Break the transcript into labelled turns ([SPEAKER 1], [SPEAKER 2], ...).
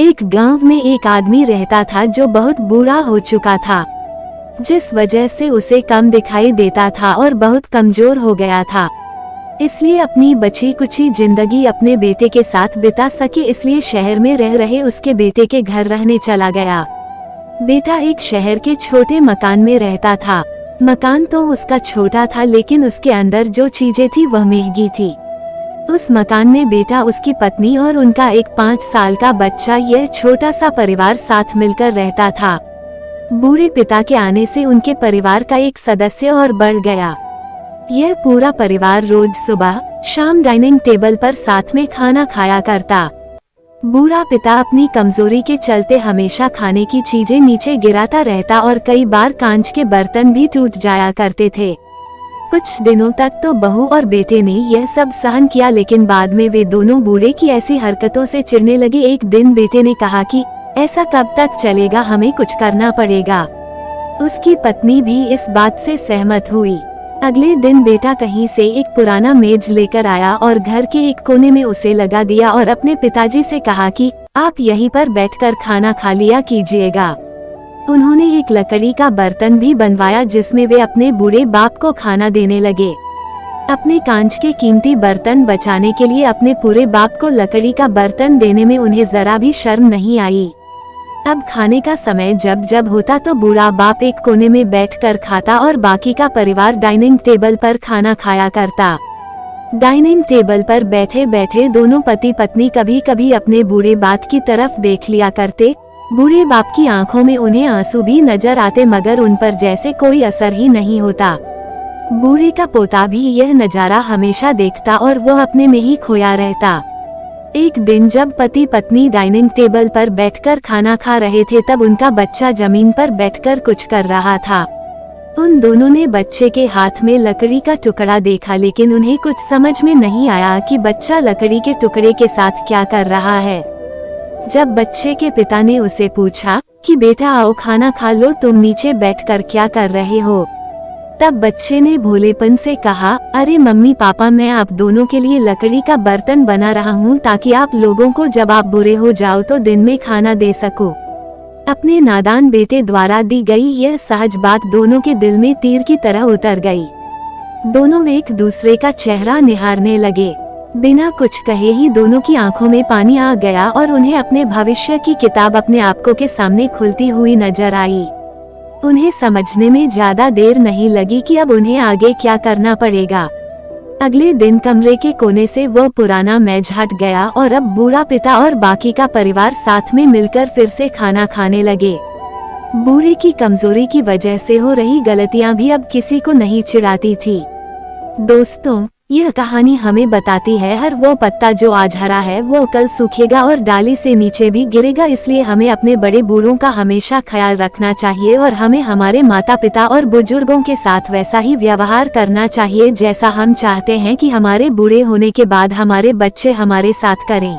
[SPEAKER 1] एक गांव में एक आदमी रहता था जो बहुत बूढ़ा हो चुका था, जिस वजह से उसे कम दिखाई देता था और बहुत कमजोर हो गया था। इसलिए अपनी बची कुची जिंदगी अपने बेटे के साथ बिता सके, इसलिए शहर में रह रहे उसके बेटे के घर रहने चला गया। बेटा एक शहर के छोटे मकान में रहता था। मकान तो उसका छोटा था, लेकिन उसके अंदर जो चीजें थी वह महंगी थी। उस मकान में बेटा, उसकी पत्नी और उनका एक 5 साल का बच्चा, यह छोटा सा परिवार साथ मिलकर रहता था। बूढ़े पिता के आने से उनके परिवार का एक सदस्य और बढ़ गया। यह पूरा परिवार रोज सुबह शाम डाइनिंग टेबल पर साथ में खाना खाया करता। बूढ़ा पिता अपनी कमजोरी के चलते हमेशा खाने की चीजें नीचे गिराता रहता और कई बार कांच के बर्तन भी टूट जाया करते थे। कुछ दिनों तक तो बहू और बेटे ने यह सब सहन किया, लेकिन बाद में वे दोनों बूढ़े की ऐसी हरकतों से चिढ़ने लगे। एक दिन बेटे ने कहा कि ऐसा कब तक चलेगा, हमें कुछ करना पड़ेगा। उसकी पत्नी भी इस बात से सहमत हुई। अगले दिन बेटा कहीं से एक पुराना मेज लेकर आया और घर के एक कोने में उसे लगा दिया और अपने पिताजी से कहा कि आप यहीं पर बैठकर खाना खा लिया कीजिएगा। उन्होंने एक लकड़ी का बर्तन भी बनवाया जिसमें वे अपने बूढ़े बाप को खाना देने लगे। अपने कांच के कीमती बर्तन बचाने के लिए अपने पूरे बाप को लकड़ी का बर्तन देने में उन्हें जरा भी शर्म नहीं आई। अब खाने का समय जब जब होता तो बूढ़ा बाप एक कोने में बैठकर खाता और बाकी का परिवार डाइनिंग टेबल पर खाना खाया करता। डाइनिंग टेबल पर बैठे बैठे दोनों पति पत्नी कभी कभी अपने बूढ़े बाप की तरफ देख लिया करते। बूढ़े बाप की आंखों में उन्हें आंसू भी नजर आते, मगर उन पर जैसे कोई असर ही नहीं होता। बूढ़े का पोता भी यह नजारा हमेशा देखता और वो अपने में ही खोया रहता। एक दिन जब पति पत्नी डाइनिंग टेबल पर बैठकर खाना खा रहे थे, तब उनका बच्चा जमीन पर बैठकर कुछ कर रहा था। उन दोनों ने बच्चे के हाथ में लकड़ी का टुकड़ा देखा, लेकिन उन्हें कुछ समझ में नहीं आया कि बच्चा लकड़ी के टुकड़े के साथ क्या कर रहा है। जब बच्चे के पिता ने उसे पूछा कि बेटा आओ खाना खा लो, तुम नीचे बैठकर क्या कर रहे हो, तब बच्चे ने भोलेपन से कहा, अरे मम्मी पापा, मैं आप दोनों के लिए लकड़ी का बर्तन बना रहा हूँ ताकि आप लोगों को जब आप बुरे हो जाओ तो दिन में खाना दे सको। अपने नादान बेटे द्वारा दी गई यह सहज बात दोनों के दिल में तीर की तरह उतर गई। दोनों एक दूसरे का चेहरा निहारने लगे। बिना कुछ कहे ही दोनों की आंखों में पानी आ गया और उन्हें अपने भविष्य की किताब अपने आंखों के सामने खुलती हुई नजर आई। उन्हें समझने में ज्यादा देर नहीं लगी कि अब उन्हें आगे क्या करना पड़ेगा। अगले दिन कमरे के कोने से वो पुराना मेज हट गया और अब बूढ़ा पिता और बाकी का परिवार साथ में मिलकर फिर से खाना खाने लगे। बूढ़े की कमजोरी की वजह से हो रही गलतियां भी अब किसी को नहीं चिढ़ाती थी। दोस्तों, यह कहानी हमें बताती है हर वो पत्ता जो आज हरा है वो कल सूखेगा और डाली से नीचे भी गिरेगा। इसलिए हमें अपने बड़े बूढ़ों का हमेशा ख्याल रखना चाहिए और हमें हमारे माता पिता और बुजुर्गों के साथ वैसा ही व्यवहार करना चाहिए जैसा हम चाहते हैं कि हमारे बूढ़े होने के बाद हमारे बच्चे हमारे साथ करें।